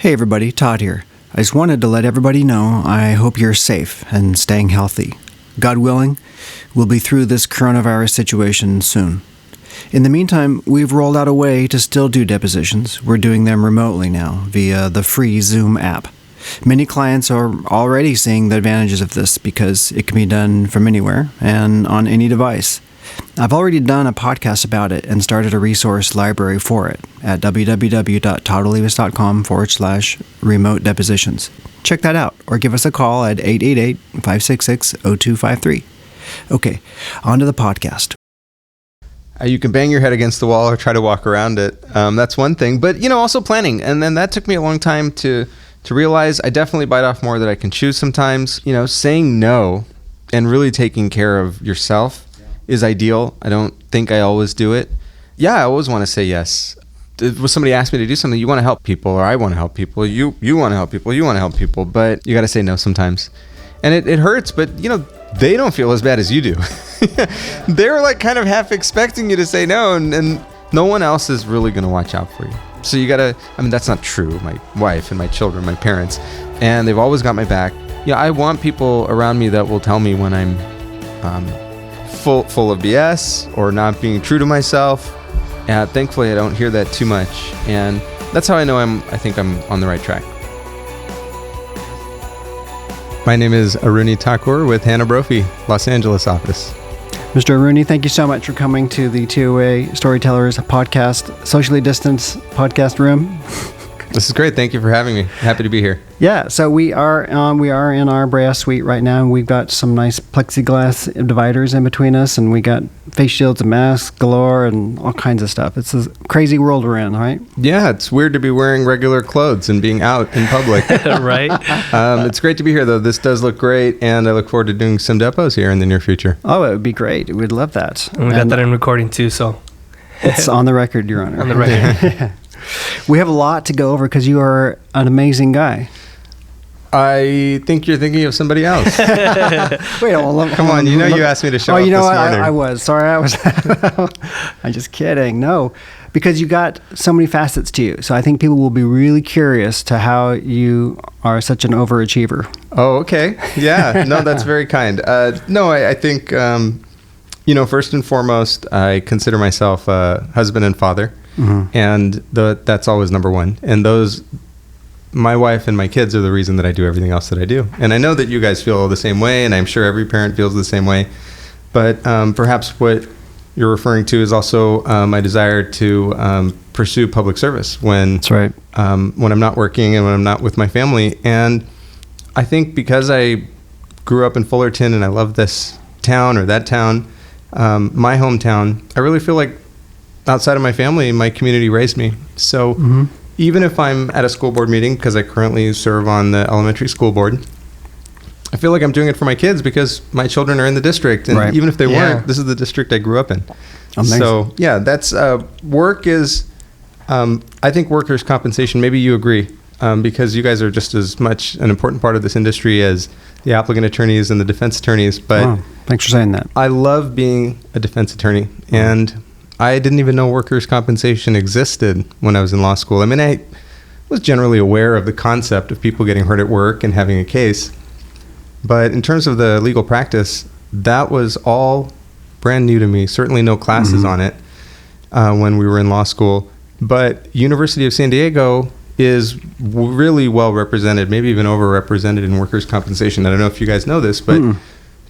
Hey everybody, Todd here. I just wanted to let everybody know I hope you're safe and staying healthy. God willing, we'll be through this coronavirus situation soon. In the meantime, we've rolled out a way to still do depositions. We're doing them remotely now via the free Zoom app. Many clients are already seeing the advantages of this because it can be done from anywhere and on any device. I've already done a podcast about it and started a resource library for it at www.toddolivas.com/remote depositions. Check that out or give us a call at 888-566-0253. Okay, on to the podcast. You can bang your head against the wall or try to walk around it. That's one thing. But, also planning. And then that took me a long time to realize I definitely bite off more than I can chew sometimes. Saying no and really taking care of yourself is ideal. I don't think I always do it. Yeah, I always want to say yes. If somebody asks me to do something, you want to help people, or I want to help people, you want to help people, you want to help people, but you got to say no sometimes. And it hurts, but they don't feel as bad as you do. They're like kind of half expecting you to say no, and no one else is really going to watch out for you. So you got to, that's not true. My wife and my children, my parents, and they've always got my back. I want people around me that will tell me when I'm full of BS or not being true to myself. Thankfully, I don't hear that too much, and that's how I know I think I'm on the right track. My name is Aaruni Thakur with Hanna Brophy, Los Angeles office. Mr. Aaruni, thank you so much for coming to the T.O.A. Storytellers podcast, socially distanced podcast room. This is great. Thank you for having me. Happy to be here. Yeah, so we are in our brass suite right now, and we've got some nice plexiglass dividers in between us, and we got face shields and masks galore and all kinds of stuff. It's a crazy world we're in, right? Yeah, it's weird to be wearing regular clothes and being out in public. Right. It's great to be here, though. This does look great, and I look forward to doing some depos here in the near future. Oh, it would be great. We'd love that. And we got that in recording, too, so. It's on the record, Your Honor. On the record. We have a lot to go over because you are an amazing guy. I think you're thinking of somebody else. Wait, come on. You asked me to show up this morning. I was. Sorry, I was. I'm just kidding. No, because you got so many facets to you. So I think people will be really curious to how you are such an overachiever. Oh, okay. Yeah. No, that's very kind. I think, first and foremost, I consider myself a husband and father. Mm-hmm. And that's always number one. And my wife and my kids are the reason that I do everything else that I do. And I know that you guys feel the same way, and I'm sure every parent feels the same way. But perhaps what you're referring to is also my desire to pursue public service when that's right. When I'm not working and when I'm not with my family. And I think because I grew up in Fullerton and I love this town or that town, my hometown, I really feel like outside of my family, my community raised me. So even if I'm at a school board meeting, because I currently serve on the elementary school board, I feel like I'm doing it for my kids because my children are in the district. And even if they weren't, this is the district I grew up in. Amazing. So that's work is, I think workers' compensation, maybe you agree, because you guys are just as much an important part of this industry as the applicant attorneys and the defense attorneys. But thanks for saying that. I love being a defense attorney, and I didn't even know workers' compensation existed when I was in law school. I was generally aware of the concept of people getting hurt at work and having a case. But in terms of the legal practice, that was all brand new to me. Certainly no classes on it when we were in law school. But University of San Diego is really well represented, maybe even overrepresented in workers' compensation. I don't know if you guys know this, but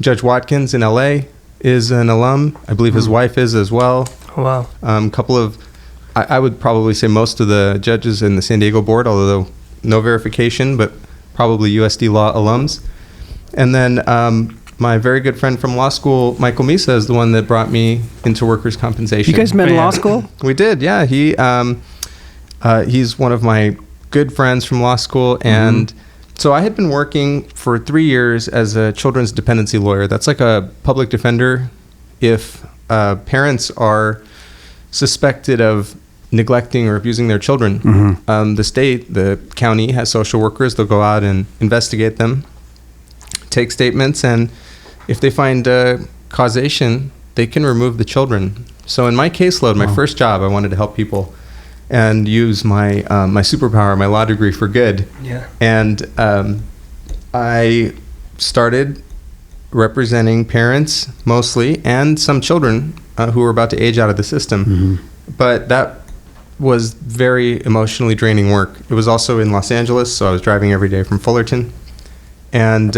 Judge Watkins in LA is an alum. I believe his wife is as well. Wow. I would probably say most of the judges in the San Diego board, although no verification, but probably USD law alums. And then my very good friend from law school, Michael Misa, is the one that brought me into workers' compensation. You guys met in law school? We did, yeah. He's one of my good friends from law school, and so I had been working for 3 years as a children's dependency lawyer. That's like a public defender if parents are suspected of neglecting or abusing their children. The state, the county has social workers. They'll go out and investigate them, take statements, and if they find causation, they can remove the children. So in my caseload, my first job, I wanted to help people and use my my superpower, my law degree, for good. Yeah. And I started representing parents mostly, and some children who were about to age out of the system. Mm-hmm. But that was very emotionally draining work. It was also in Los Angeles, so I was driving every day from Fullerton. And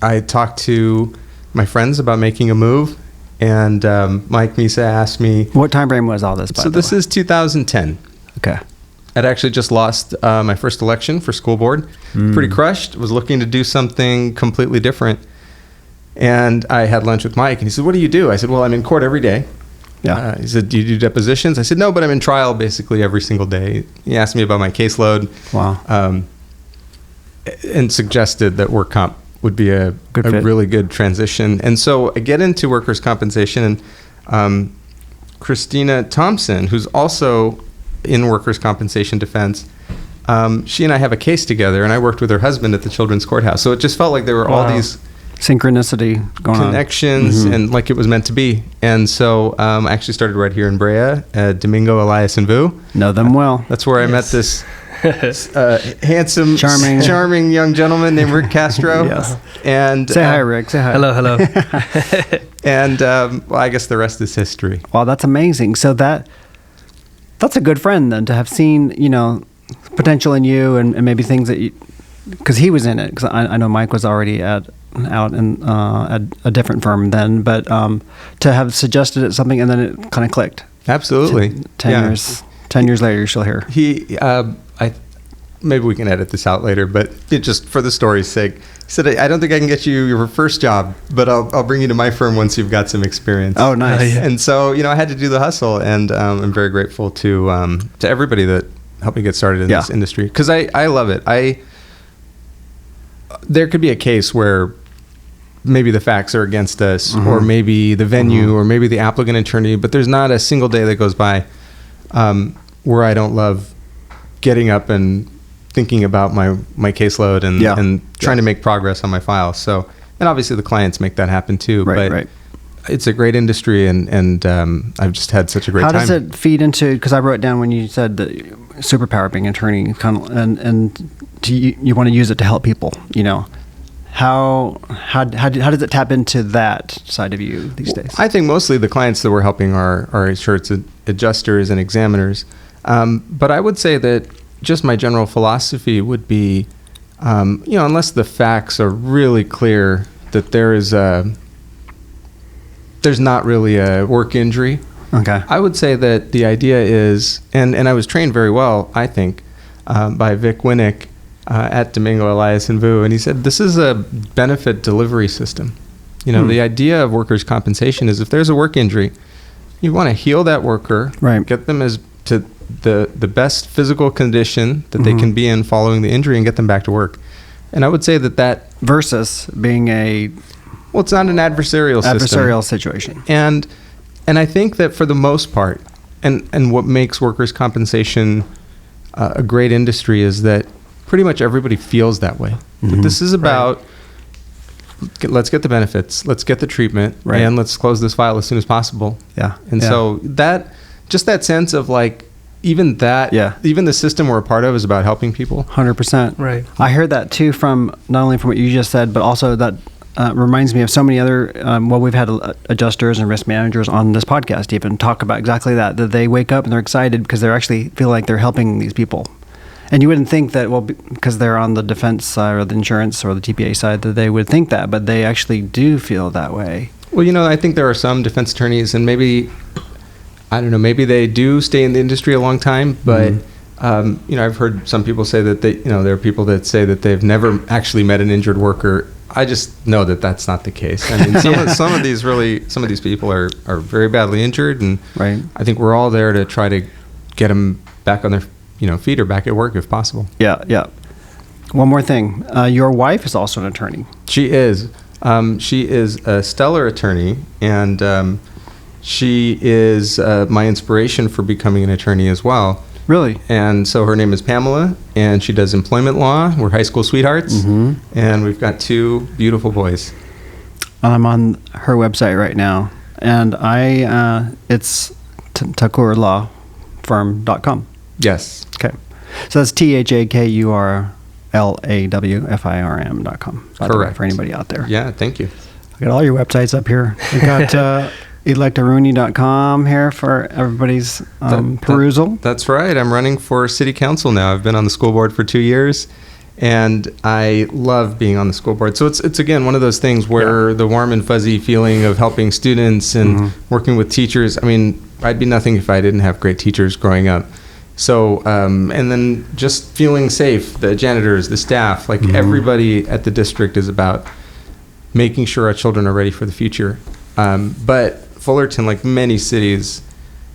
I talked to my friends about making a move, and Mike Misa asked me... What time frame was all this, by So the this way? is 2010. Okay. I'd actually just lost my first election for school board. Pretty crushed. Was looking to do something completely different. And I had lunch with Mike, and he said, "What do you do?" I said, "Well, I'm in court every day." Yeah. He said, "Do you do depositions?" I said, "No, but I'm in trial basically every single day." He asked me about my caseload. Wow. And suggested that work comp would be a Good fit. really good transition. And so I get into workers' compensation, and Christina Thompson, who's also in workers' compensation defense, she and I have a case together, and I worked with her husband at the Children's Courthouse. So it just felt like there were all Wow. these Synchronicity going connections, Mhm. and like it was meant to be. And so I actually started right here in Brea at Domingo, Elias, and Vu. on. Know them well. That's where I met this handsome, Charming. young gentleman named Rick Castro. Yes. And Say hi, Rick. Say hi. Hello, hello. And well, I guess the rest is history. Wow, that's amazing. So that's a good friend then, to have seen, potential in you, and maybe things that you, because he was in it. Because I know Mike was already out in at a different firm then, but to have suggested it something and then it kind of clicked. Absolutely. 10 years later, you're still here. He, maybe we can edit this out later, but it just for the story's sake, he said, "I don't think I can get you your first job, but I'll bring you to my firm once you've got some experience." Oh, nice. Yeah. And so, I had to do the hustle, and I'm very grateful to everybody that helped me get started in this industry, because I love it. There could be a case where maybe the facts are against us, or maybe the venue, or maybe the applicant attorney, but there's not a single day that goes by where I don't love getting up and thinking about my caseload and trying to make progress on my file. So, and obviously the clients make that happen too. Right. It's a great industry, and I've just had such a great time. How does it feed into? Because I wrote down when you said the superpower being an attorney, and you want to use it to help people. How does it tap into that side of you these days? I think mostly the clients that we're helping are insurance adjusters and examiners. But I would say that just my general philosophy would be, unless the facts are really clear that there's not really a work injury. Okay. I would say that the idea is, and I was trained very well, I think, by Vic Winnick at Domingo, Elias, and Vu, and he said, this is a benefit delivery system. The idea of workers' compensation is if there's a work injury, you want to heal that worker, right, get them to the best physical condition that they can be in following the injury, and get them back to work. And I would say that versus being it's not an adversarial situation. And I think that for the most part, and what makes workers' compensation a great industry is that pretty much everybody feels that way. That this is about, let's get the benefits, let's get the treatment, and let's close this file as soon as possible. Yeah. And so that sense of even the system we're a part of is about helping people. 100%. Right. I heard that too from not only from what you just said, but also that reminds me of so many other, we've had adjusters and risk managers on this podcast even talk about exactly that they wake up and they're excited because they actually feel like they're helping these people. And you wouldn't think that, because they're on the defense side or the insurance or the TPA side, that they would think that, but they actually do feel that way. Well, I think there are some defense attorneys, and maybe, I don't know, maybe they do stay in the industry a long time, but, I've heard some people say that there are people that say that they've never actually met an injured worker. I just know that that's not the case. I mean, some of these people are very badly injured, and I think we're all there to try to get them back on their feet or back at work if possible. Yeah. One more thing. Your wife is also an attorney. She is. She is a stellar attorney, and she is my inspiration for becoming an attorney as well. Really? And so her name is Pamela, and she does employment law. We're high school sweethearts, and we've got 2 beautiful boys. I'm on her website right now, and it's Thakur Law thakuraffirm.com. Yes. Okay. So that's THAKURLAWFIRM.com. Correct. For anybody out there. Yeah, thank you. I got all your websites up here. We got electaroony.com here for everybody's perusal. That's right. I'm running for city council now. I've been on the school board for 2 years, and I love being on the school board. So it's again, one of those things where the warm and fuzzy feeling of helping students and working with teachers. I mean, I'd be nothing if I didn't have great teachers growing up. So, and then just feeling safe, the janitors, the staff, like everybody at the district is about making sure our children are ready for the future. But Fullerton, like many cities,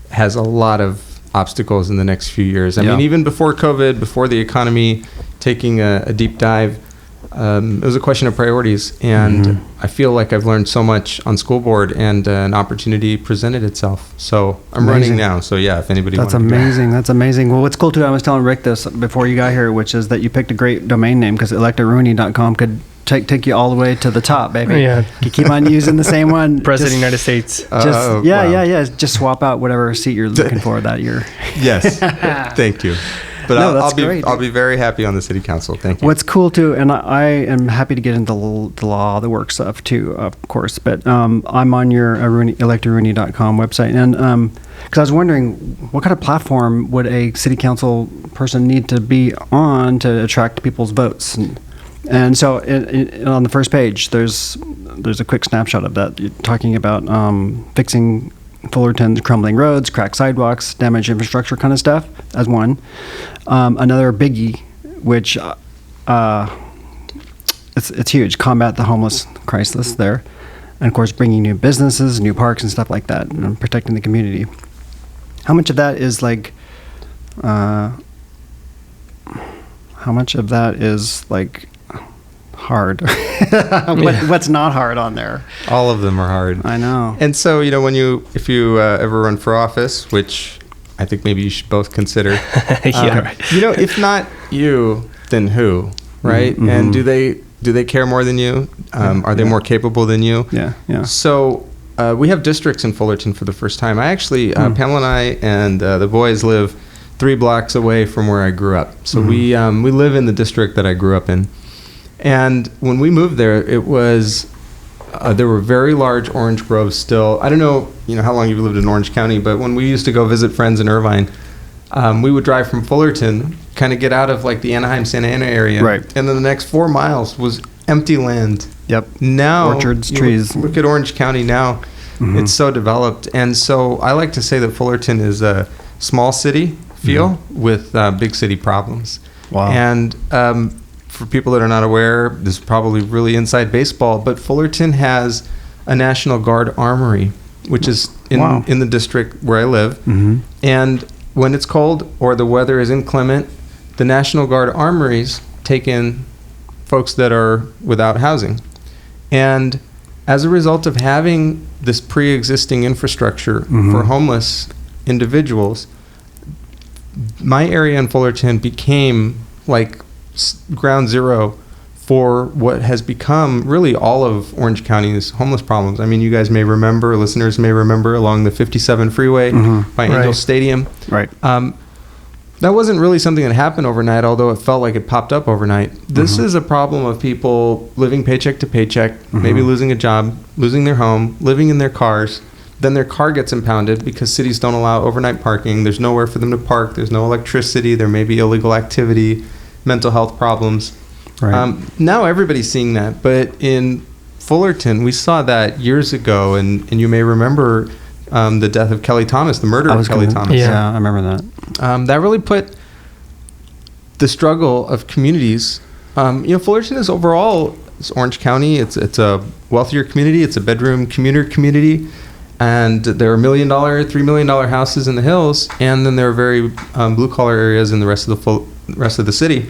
has a lot of obstacles in the next few years. I mean, even before COVID, before the economy taking a deep dive, it was a question of priorities. And I feel like I've learned so much on school board, and an opportunity presented itself. So I'm running now. So yeah, if anybody wants to. That's amazing. Well, what's cool too, I was telling Rick this before you got here, which is that you picked a great domain name, because electaroony.com could take you all the way to the top, baby. Yeah. You keep on using the same one. President of the United States. Yeah. Just swap out whatever seat you're looking for that year. Yes. Thank you. But No, I'll be very happy on the city council. Thank you. What's cool too, and I am happy to get into the law, the work stuff too, of course. But I'm on your electaroony.com website, and because I was wondering, what kind of platform would a city council person need to be on to attract people's votes? And so on the first page, there's a quick snapshot of that. You're talking about fixing Fullerton's crumbling roads, cracked sidewalks, damaged infrastructure kind of stuff as one. Another biggie, which it's huge, combat the homeless crisis there. And of course, bringing new businesses, new parks and stuff like that, and protecting the community. How much of that is hard? What's not hard on there? All of them are hard. I know. And so, if you ever run for office, which I think maybe you should both consider. If not you, then who, right? Mm-hmm. And do they care more than you? Are they more capable than you? Yeah. So we have districts in Fullerton for the first time. I actually, Pamela and I and the boys live 3 blocks away from where I grew up. So we live in the district that I grew up in. And when we moved there, it was there were very large orange groves still. I don't know, how long you've lived in Orange County, but when we used to go visit friends in Irvine, we would drive from Fullerton, kind of get out of like the Anaheim, Santa Ana area, right? And then the next 4 miles was empty land. Yep. Now orchards, trees. Look at Orange County now; it's so developed. And so I like to say that Fullerton is a small city feel with big city problems. Wow. And for people that are not aware, this is probably really inside baseball, but Fullerton has a National Guard armory, which is in the district where I live. And when it's cold or the weather is inclement, the National Guard armories take in folks that are without housing. And as a result of having this pre-existing infrastructure for homeless individuals, my area in Fullerton became like ground zero for what has become really all of Orange County's homeless problems. I mean, you guys may remember, listeners may remember, along the 57 freeway by Angel Stadium. Right. That wasn't really something that happened overnight, although it felt like it popped up overnight. This is a problem of people living paycheck to paycheck, maybe losing a job, losing their home, living in their cars. Then their car gets impounded because cities don't allow overnight parking. There's nowhere for them to park. There's no electricity. There may be illegal activity, mental health problems. Right. Now everybody's seeing that. But in Fullerton, we saw that years ago. And you may remember the death of Kelly Thomas, the murder of Kelly Thomas. Yeah, I remember that. That really put the struggle of communities. Fullerton is overall, it's Orange County. It's a wealthier community. It's a bedroom commuter community. And there are $1 million, $3 million houses in the hills, and then there are very blue-collar areas in the rest of the city.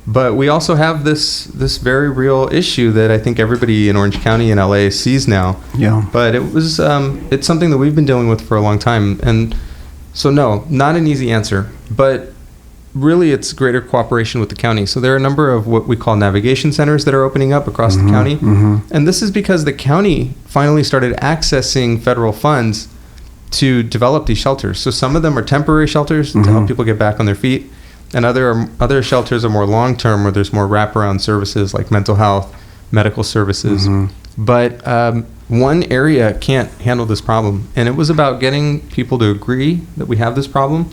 But we also have this very real issue that I think everybody in Orange County and LA sees now. Yeah. But it's something that we've been dealing with for a long time, and so no, not an easy answer. But really, it's greater cooperation with the county. So there are a number of what we call navigation centers that are opening up across the county. And this is because the county finally started accessing federal funds to develop these shelters. So some of them are temporary shelters to help people get back on their feet, and other shelters are more long-term, where there's more wraparound services like mental health, medical services. But one area can't handle this problem, and it was about getting people to agree that we have this problem,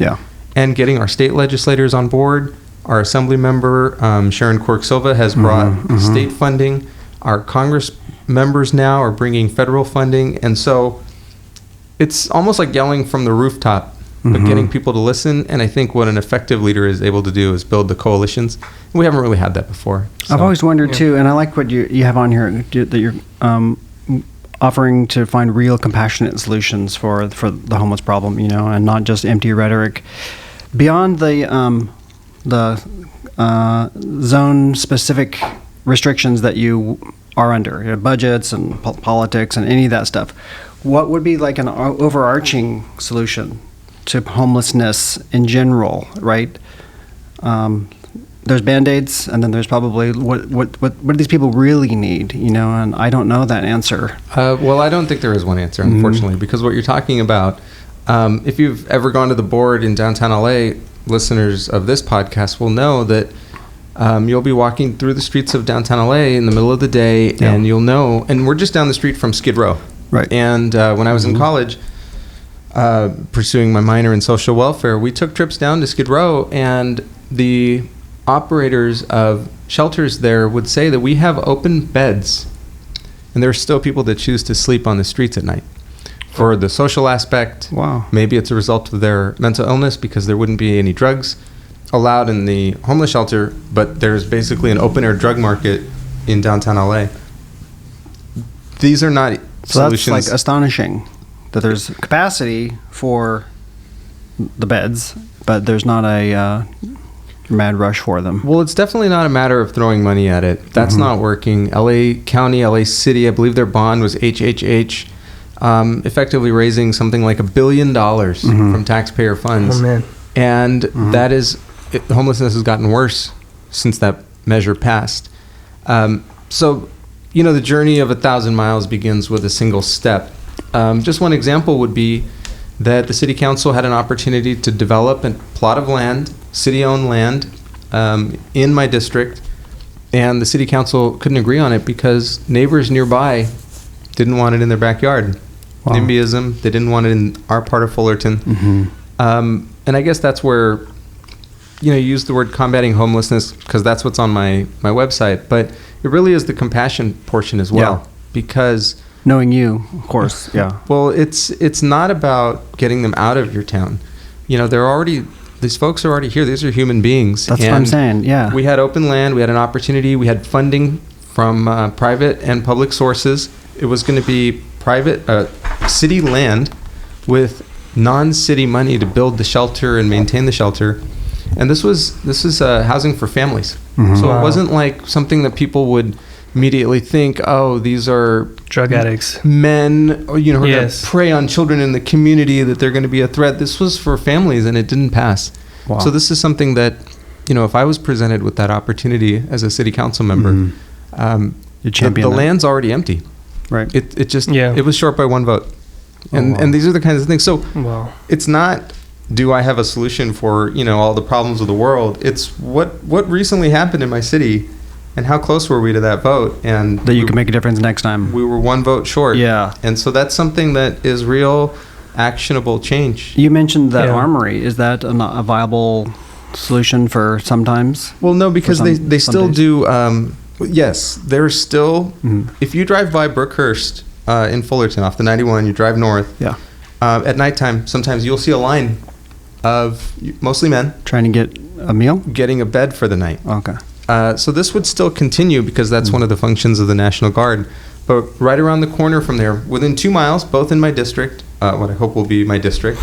and getting our state legislators on board. Our assembly member, Sharon Quirk Silva, has brought state funding. Our Congress members now are bringing federal funding, and so it's almost like yelling from the rooftop, but getting people to listen. And I think what an effective leader is able to do is build the coalitions. We haven't really had that before. So. I've always wondered too, and I like what you have on here, that you're offering to find real compassionate solutions for the homeless problem, and not just empty rhetoric. Beyond the zone-specific restrictions that you are under, budgets and politics and any of that stuff, what would be like an overarching solution to homelessness in general, right? There's Band-Aids, and then there's probably what do these people really need, and I don't know that answer. Well, I don't think there is one answer, unfortunately, because what you're talking about, if you've ever gone to the board in downtown LA, listeners of this podcast will know that you'll be walking through the streets of downtown LA in the middle of the day, and you'll know, and we're just down the street from Skid Row. Right. And when I was in college, pursuing my minor in social welfare, we took trips down to Skid Row, and the operators of shelters there would say that we have open beds, and there are still people that choose to sleep on the streets at night for the social aspect. Wow. Maybe it's a result of their mental illness, because there wouldn't be any drugs allowed in the homeless shelter, but there's basically an open air drug market in downtown LA. These are not solutions. That's like astonishing that there's capacity for the beds, but there's not a mad rush for them. Well, it's definitely not a matter of throwing money at it. That's not working. LA County, LA City, I believe their bond was HHH, effectively raising something like $1 billion from taxpayer funds. Oh, man. And that is, homelessness has gotten worse since that measure passed. So, the journey of 1,000 miles begins with a single step. Just one example would be that the city council had an opportunity to develop a plot of land, city-owned land, in my district, and the city council couldn't agree on it because neighbors nearby didn't want it in their backyard. Wow. NIMBYism, they didn't want it in our part of Fullerton. And I guess that's where, you use the word combating homelessness, because that's what's on my website, but it really is the compassion portion as well, because knowing you, of course, well, it's not about getting them out of your town. These folks are already here. These are human beings. That's what I'm saying. Yeah, we had open land. We had an opportunity. We had funding from private and public sources. It was going to be private city land with non-city money to build the shelter and maintain the shelter. And this is housing for families. So it wasn't like something that people would immediately think, oh, these are drug addicts, men, or, who are going to prey on children in the community, that they're going to be a threat. This was for families, and it didn't pass. Wow. So this is something that, if I was presented with that opportunity as a city council member, the land's already empty. Right. It was short by one vote. And these are the kinds of things. So it's not, do I have a solution for, all the problems of the world? It's what recently happened in my city, and how close were we to that vote? And that you can make a difference next time. We were one vote short. Yeah. And so that's something that is real, actionable change. You mentioned that armory. Is that a viable solution for sometimes? Well, no, because they still do. Yes, there's still. If you drive by Brookhurst in Fullerton off the 91, you drive north. Yeah. At nighttime, sometimes you'll see a line of mostly men trying to get a meal, getting a bed for the night. Okay. So this would still continue, because that's one of the functions of the National Guard. But right around the corner from there, within 2 miles, both in my district, what I hope will be my district,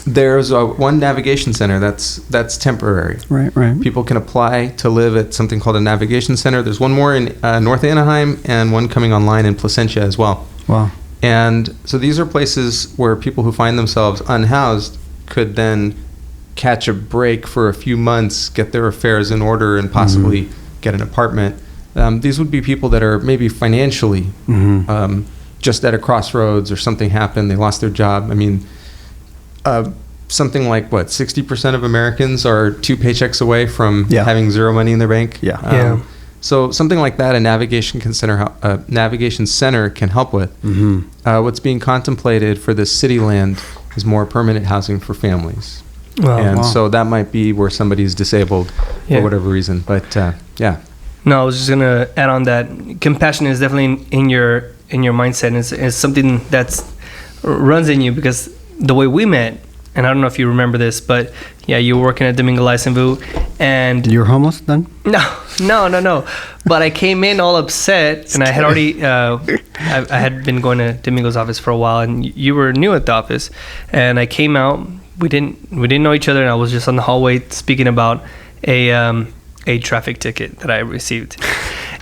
there's one navigation center that's temporary. Right. People can apply to live at something called a navigation center. There's one more in North Anaheim, and one coming online in Placentia as well. Wow. And so these are places where people who find themselves unhoused could then catch a break for a few months, get their affairs in order, and possibly get an apartment. These would be people that are maybe financially just at a crossroads or something happened, they lost their job. I mean, something like 60% of Americans are 2 paychecks away from having zero money in their bank. So something like that, a navigation center can help with. What's being contemplated for this city land is more permanent housing for families. So that might be where somebody's disabled for whatever reason. But No, I was just gonna add on that compassion is definitely in your mindset. It's something that's runs in you, because the way we met, and I don't know if you remember this, but you were working at Domingo Lysenvu, and you were homeless then? No. But I came in all upset, and I had already I had been going to Domingo's office for a while, and you were new at the office, and I came out. We didn't know each other, and I was just on the hallway speaking about a traffic ticket that I received,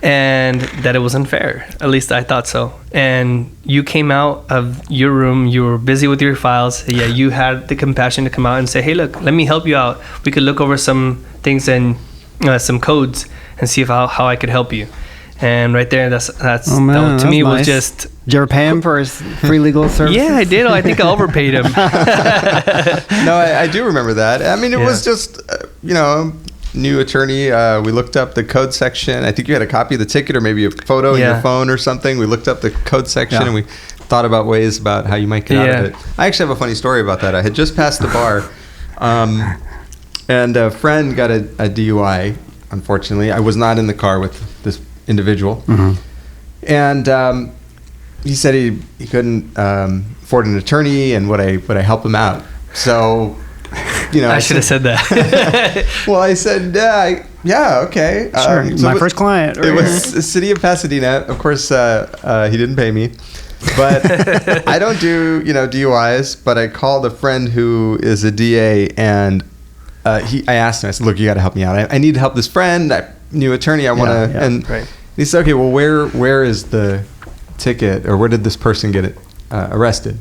and that it was unfair. At least I thought so. And you came out of your room. You were busy with your files. You had the compassion to come out and say, "Hey, look, let me help you out. We could look over some things and some codes and see how I could help you." And right there, that's oh, man, to me nice. was just. Did you ever pay him for his free legal services? Yeah, I did. I think I overpaid him. No, I do remember that. I mean, it was just new attorney. We looked up the code section. I think you had a copy of the ticket or maybe a photo in your phone or something. We looked up the code section and we thought about ways about how you might get out of it. I actually have a funny story about that. I had just passed the bar, and a friend got a DUI. Unfortunately, I was not in the car with this individual, and he said he couldn't afford an attorney, and would I help him out? So. I should have said that. Well, I said, okay. Sure, so my first client. It was the city of Pasadena. Of course, he didn't pay me. But I don't do, DUIs, but I called a friend who is a DA, and I asked him, I said, look, you got to help me out. I need to help this friend, new attorney. I want to. And he said, okay, well, where is the ticket, or where did this person get arrested?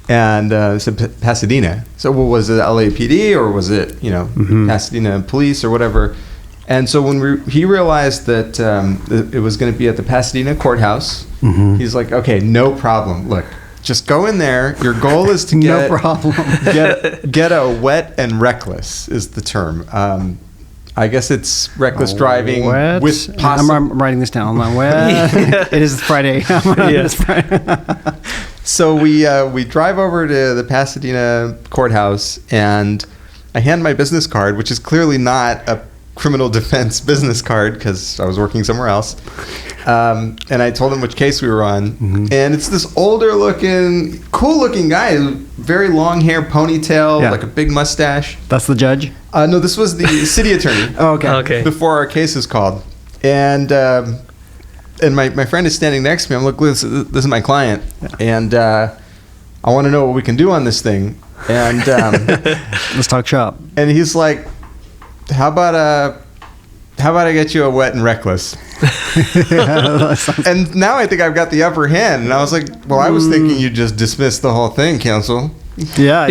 And said Pasadena. So, was it LAPD or was it, Pasadena police or whatever? And so when he realized that it was going to be at the Pasadena courthouse, he's like, okay, no problem. Look, just go in there. Your goal is to get no problem. get a wet and reckless is the term. I guess it's reckless driving with possible. I'm writing this down. It is Friday. It's Friday. So we drive over to the Pasadena courthouse, and I hand my business card, which is clearly not a criminal defense business card because I was working somewhere else. And I told him which case we were on. And it's this older looking, cool looking guy, very long hair, ponytail, like a big mustache. That's the judge? No, this was the city attorney. Okay. Before our case is called. And my friend is standing next to me. I'm like, this is my client. And I want to know what we can do on this thing. And let's talk shop. And he's like, how about I get you a wet and reckless? And now I think I've got the upper hand. And I was like, well, I was thinking you just dismissed the whole thing, counsel. Yeah.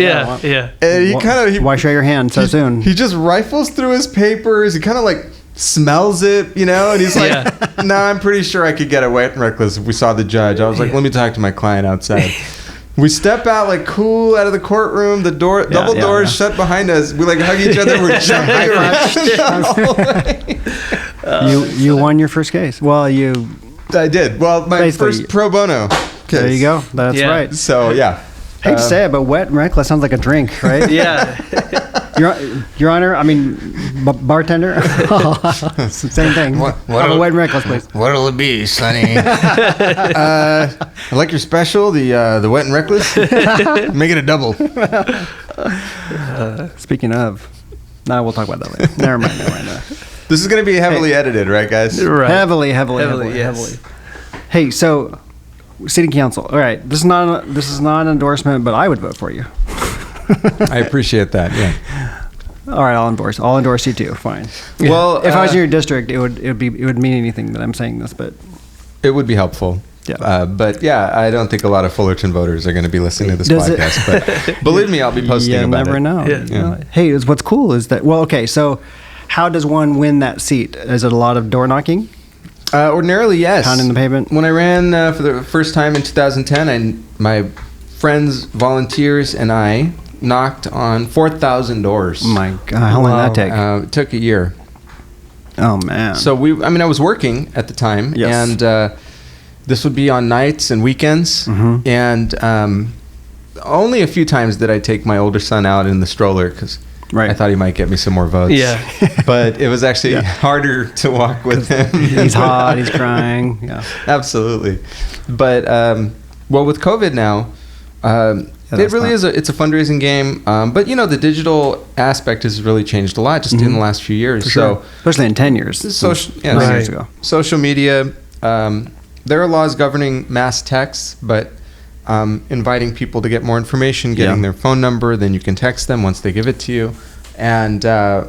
And he kind of... Why show your hand so soon? He just rifles through his papers. He kind of like smells it, and he's like, no, I'm pretty sure I could get a wet and reckless if we saw the judge. I was like, let me talk to my client outside. We step out like cool out of the courtroom. The double doors shut behind us. We like hug each other. We're jumping around. You won your first case. Well, I did. Well, my first pro bono case. There you go. That's right. So hate to say it, but wet and reckless sounds like a drink, right? Yeah. Your Honor, I mean, bartender. Same thing. Have a wet and reckless, please. What'll it be, Sonny? I like your special, the wet and reckless. Make it a double. Speaking of, we'll talk about that later. Never mind. This is going to be heavily edited, right, guys? Right. Heavily. Yes. Hey, so city council. All right, this is not an endorsement, but I would vote for you. I appreciate that. Yeah. All right, I'll endorse you too. Fine. Well, if I was in your district, it would mean anything that I'm saying this, but it would be helpful. Yeah. But I don't think a lot of Fullerton voters are going to be listening to this podcast. But believe me, I'll be posting about it. You never know. Yeah. Hey, what's cool is that. Well, okay, so how does one win that seat? Is it a lot of door knocking? Ordinarily, yes. Pounding the pavement? When I ran for the first time in 2010, my friends, volunteers, and I knocked on 4,000 doors. Oh my God, how long did that take? It took a year. Oh, man. So I was working at the time, Yes. and this would be on nights and weekends, and only a few times did I take my older son out in the stroller because I thought he might get me some more votes. Yeah. But it was actually harder to walk with him. He's hot, he's crying. Yeah. Absolutely. But, with COVID now, it really is it's a fundraising game. But, the digital aspect has really changed a lot just in the last few years. For sure. Especially in 10 years. 9 years ago. Social media, there are laws governing mass texts, but inviting people to get more information, getting their phone number, then you can text them once they give it to you. And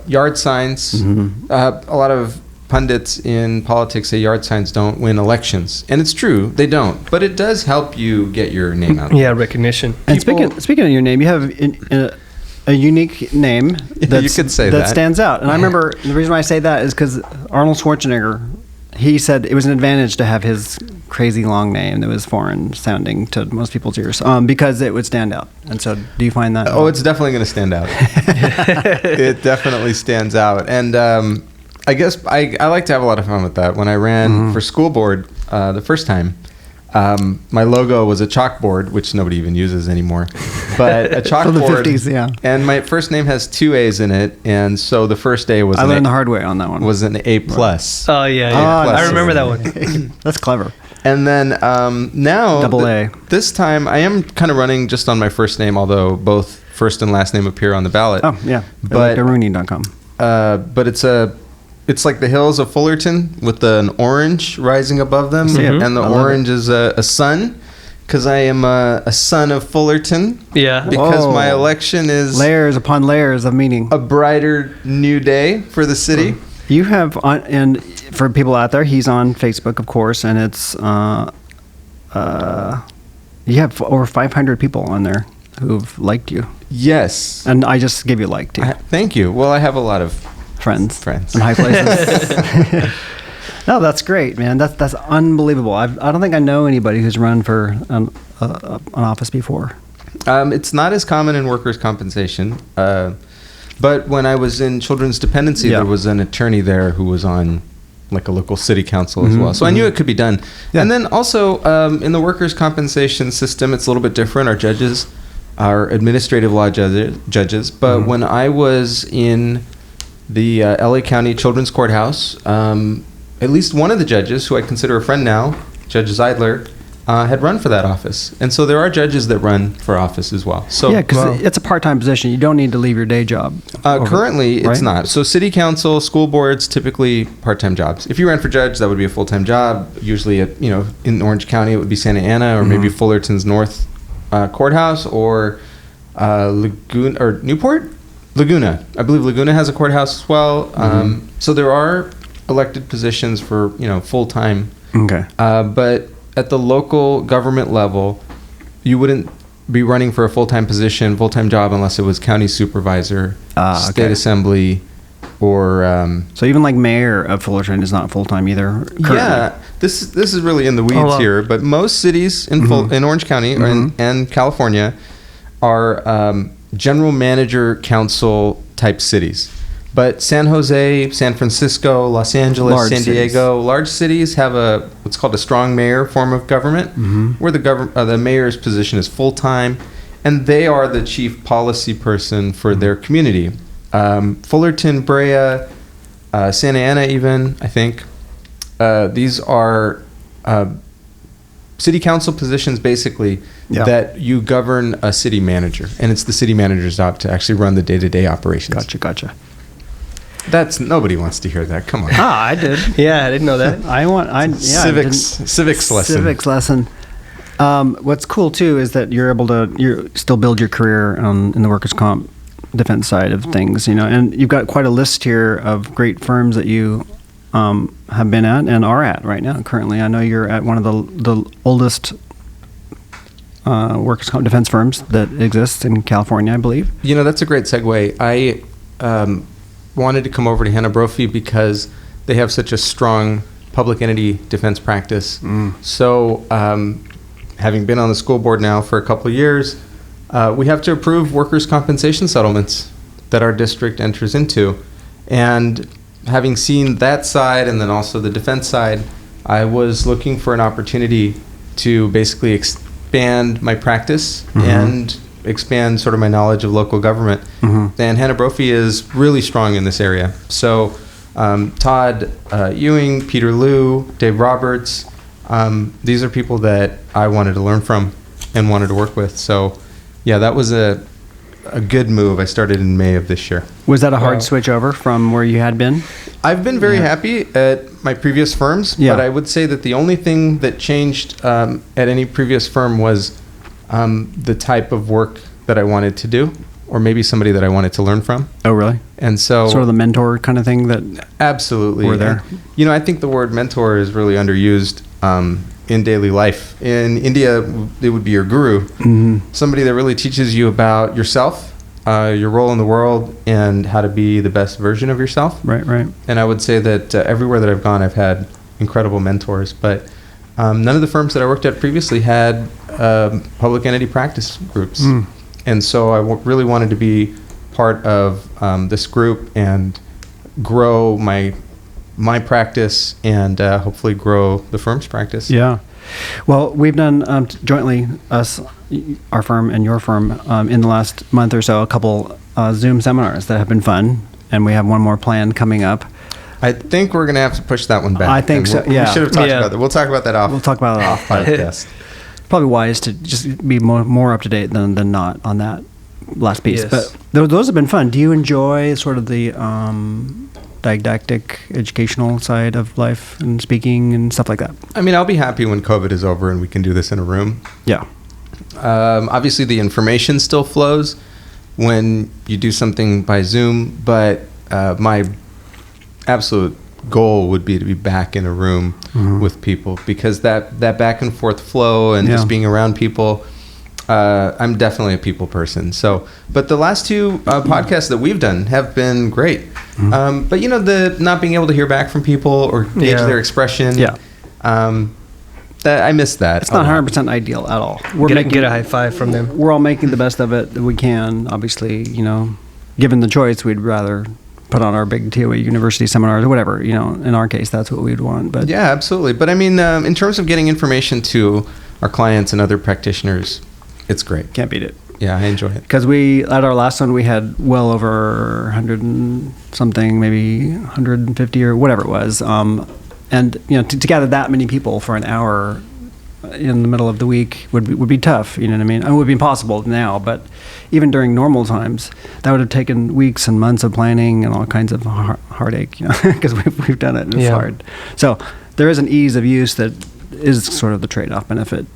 yard signs, a lot of pundits in politics say yard signs don't win elections. And it's true, they don't. But it does help you get your name out. Yeah, recognition. And speaking of your name, you have a unique name you could say that stands out. And I remember the reason why I say that is because Arnold Schwarzenegger, he said it was an advantage to have his crazy long name that was foreign sounding to most people's ears because it would stand out. And so do you find that? Oh, it's definitely going to stand out. It definitely stands out. And I guess I like to have a lot of fun with that. When I ran for school board the first time, my logo was a chalkboard, which nobody even uses anymore. But a chalkboard. From the 50s, yeah. And my first name has 2 A's in it. And so the first A was I learned the hard way on that one. Was an A+. Plus. Oh, yeah. I remember that one. That's clever. And then now, Double A. This time, I am kind of running just on my first name, although both first and last name appear on the ballot. Oh, yeah. But Aaruni.com. But it's like the hills of Fullerton with an orange rising above them, and the orange is a sun, because I am a son of Fullerton. Yeah. Because my election is layers upon layers of meaning. A brighter new day for the city. You have and for people out there, he's on Facebook, of course, and it's you have over 500 people on there who've liked you. Yes. And I just give you a like too. Thank you. Well, I have a lot of friends in high places. No, that's great, man. That's unbelievable. I don't think I know anybody who's run for an office before. It's not as common in workers' compensation, but when I was in children's dependency, there was an attorney there who was on like a local city council as well. So I knew it could be done. Yeah. And then also in the workers' compensation system, it's a little bit different. Our judges are administrative law judges. But when I was in the LA County Children's Courthouse, at least one of the judges, who I consider a friend now, Judge Zeidler, had run for that office. And so there are judges that run for office as well. So yeah, because it's a part-time position. You don't need to leave your day job. Currently, it's not. So city council, school boards, typically part-time jobs. If you ran for judge, that would be a full-time job. Usually, in Orange County, it would be Santa Ana or maybe Fullerton's North Courthouse or Laguna or Newport? Laguna. I believe Laguna has a courthouse as well. So there are elected positions for, full-time. Okay. But at the local government level, you wouldn't be running for a full-time position, full-time job, unless it was county supervisor, state assembly, or... so even like mayor of Fullerton is not full-time either? Currently. Yeah. This is really in the weeds here, but most cities in Orange County and California are general manager council type cities. But San Jose, San Francisco, Los Angeles, San Diego, large cities have what's called a strong mayor form of government, where the mayor's position is full-time, and they are the chief policy person for their community. Fullerton, Brea, Santa Ana even, I think. These are city council positions, basically, that you govern a city manager. And it's the city manager's job to actually run the day-to-day operations. Gotcha. Nobody wants to hear that. Come on. I did. Yeah, I didn't know that. Civics lesson. Civics lesson. What's cool too is that you're able to still build your career in the workers' comp defense side of things, and you've got quite a list here of great firms that you have been at and are at right now. Currently, I know you're at one of the oldest workers' comp defense firms that exists in California, I believe. That's a great segue. I wanted to come over to Hanna Brophy because they have such a strong public entity defense practice. So having been on the school board now for a couple of years, we have to approve workers' compensation settlements that our district enters into. And having seen that side and then also the defense side, I was looking for an opportunity to basically expand my practice and expand sort of my knowledge of local government. And Hanna Brophy is really strong in this area. So Todd Ewing, Peter Liu, Dave Roberts, these are people that I wanted to learn from and wanted to work with. So yeah, that was a good move. I started in May of this year. Was that a hard switch over from where you had been? I've been very happy at my previous firms, but I would say that the only thing that changed at any previous firm was the type of work that I wanted to do, or maybe somebody that I wanted to learn from. Oh, really? And so sort of the mentor kind of thing that absolutely were there. And, I think the word mentor is really underused in daily life. In India, it would be your guru, somebody that really teaches you about yourself, your role in the world, and how to be the best version of yourself. Right. And I would say that everywhere that I've gone, I've had incredible mentors. But none of the firms that I worked at previously had public entity practice groups. And so I really wanted to be part of this group and grow my practice and hopefully grow the firm's practice. Yeah. Well, we've done jointly, us, our firm and your firm, in the last month or so, a couple Zoom seminars that have been fun. And we have one more planned coming up. I think we're going to have to push that one back. I think so, yeah. We should have talked about that. We'll talk about that off. We'll talk about it off podcast. Probably wise to just be more up to date than not on that last piece. Yes. But those have been fun. Do you enjoy sort of the didactic, educational side of life and speaking and stuff like that? I mean, I'll be happy when COVID is over and we can do this in a room. Yeah. Obviously, the information still flows when you do something by Zoom, but my absolute goal would be to be back in a room with people, because that back and forth flow and just being around people, I'm definitely a people person. So, but the last two podcasts that we've done have been great. But the not being able to hear back from people or gauge their expression, that I miss that. It's not 100% ideal at all. Get a high five from them. We're all making the best of it that we can. Obviously, given the choice, we'd rather put on our big T.O.A. university seminars or whatever. In our case, that's what we'd want. But yeah, absolutely. But I mean, in terms of getting information to our clients and other practitioners, it's great. Can't beat it. Yeah, I enjoy it. Because at our last one, we had well over 100 and something, maybe 150 or whatever it was. And to gather that many people for an hour in the middle of the week would be tough. You know what I mean? It would be impossible now, but even during normal times, that would have taken weeks and months of planning and all kinds of heartache. Because we've done it and it's hard. So there is an ease of use that is sort of the trade-off benefit.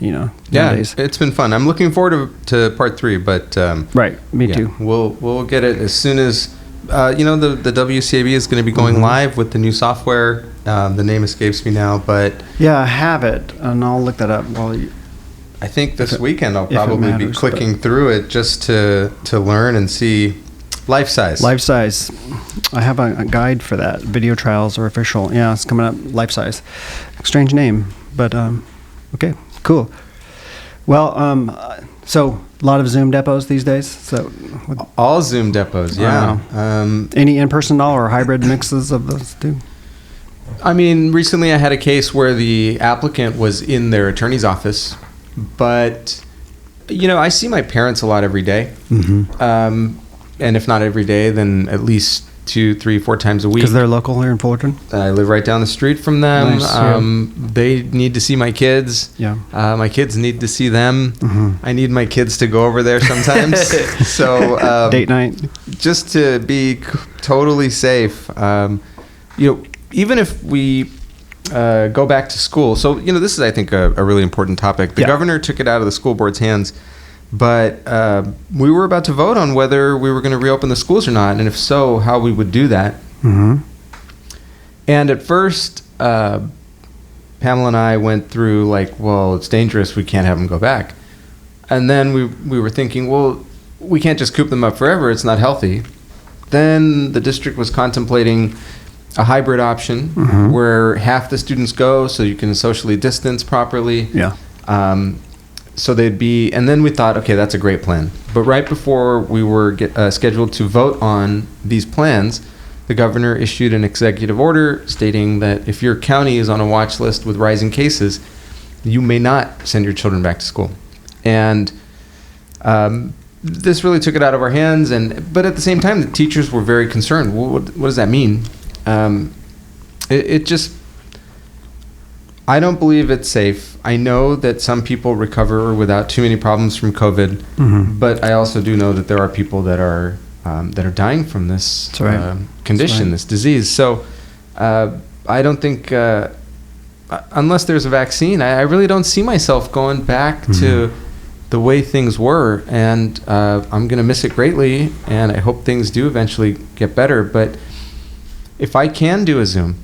Nowadays. It's been fun. I'm looking forward to part 3, but right, me too. We'll get it as soon as the WCAB is going to be going live with the new software. The name escapes me now, but I have it, and I'll look that up while you. I think this weekend I'll probably be clicking through it just to learn and see life size. Life size. I have a guide for that. Video trials are official. Yeah, it's coming up. Life size. Strange name, but okay. Cool. Well, so a lot of Zoom depots these days. So all Zoom depots, yeah. Any in-person or hybrid mixes of those two? I mean, recently I had a case where the applicant was in their attorney's office, but I see my parents a lot every day, and if not every day, then at least 2, 3, 4 times a week. Because they're local here in Fullerton? I live right down the street from them. Nice, they need to see my kids. Yeah. My kids need to see them. I need my kids to go over there sometimes. So date night. Just to be totally safe. Even if we go back to school. So, this is, I think, a really important topic. The governor took it out of the school board's hands. But we were about to vote on whether we were going to reopen the schools or not, and if so, how we would do that. And at first, Pamela and I went through it's dangerous, we can't have them go back. And then we were thinking, well, we can't just coop them up forever, it's not healthy. Then the district was contemplating a hybrid option where half the students go so you can socially distance properly. Yeah. So they'd be, and then we thought, okay, that's a great plan. But right before we were scheduled to vote on these plans, the governor issued an executive order stating that if your county is on a watch list with rising cases, you may not send your children back to school. And this really took it out of our hands. But at the same time, the teachers were very concerned. What does that mean? It just, I don't believe it's safe. I know that some people recover without too many problems from COVID, but I also do know that there are people that are dying from this condition, this disease. So I don't think, unless there's a vaccine, I really don't see myself going back to the way things were. And I'm going to miss it greatly, and I hope things do eventually get better. But if I can do a Zoom,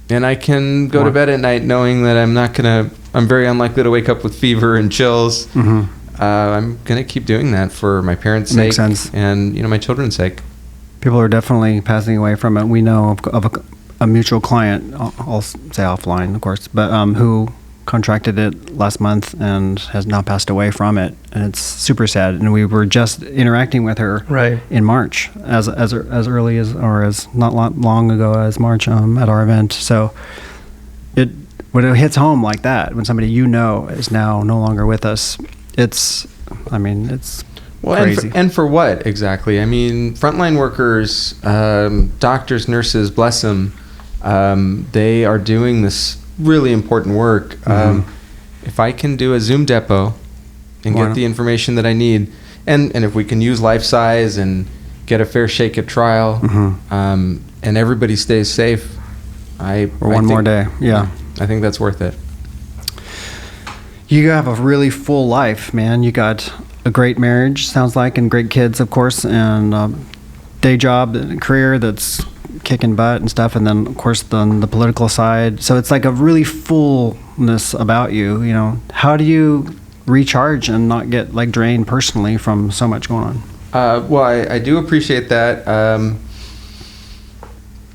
and I can go to bed at night knowing that I'm very unlikely to wake up with fever and chills, I'm going to keep doing that for my parents' Makes sake sense. and, my children's sake. People are definitely passing away from it. We know of a mutual client, I'll say offline, of course, but who contracted it last month and has now passed away from it, and it's super sad. And we were just interacting with her in March, as early as, or as not long ago as March, at our event. So when it hits home like that, when somebody is now no longer with us, it's crazy. And for what exactly? I mean, frontline workers, doctors, nurses, bless them, they are doing this really important work. If I can do a Zoom depot and get the information that I need, and if we can use life size and get a fair shake at trial, and everybody stays safe, one more day. Yeah. I think that's worth it. You have a really full life, man. You got a great marriage, sounds like, and great kids, of course, and day job and career that's kicking butt and stuff, and then of course the political side. So it's like a really fullness about you. How do you recharge and not get drained personally from so much going on? Well, I do appreciate that.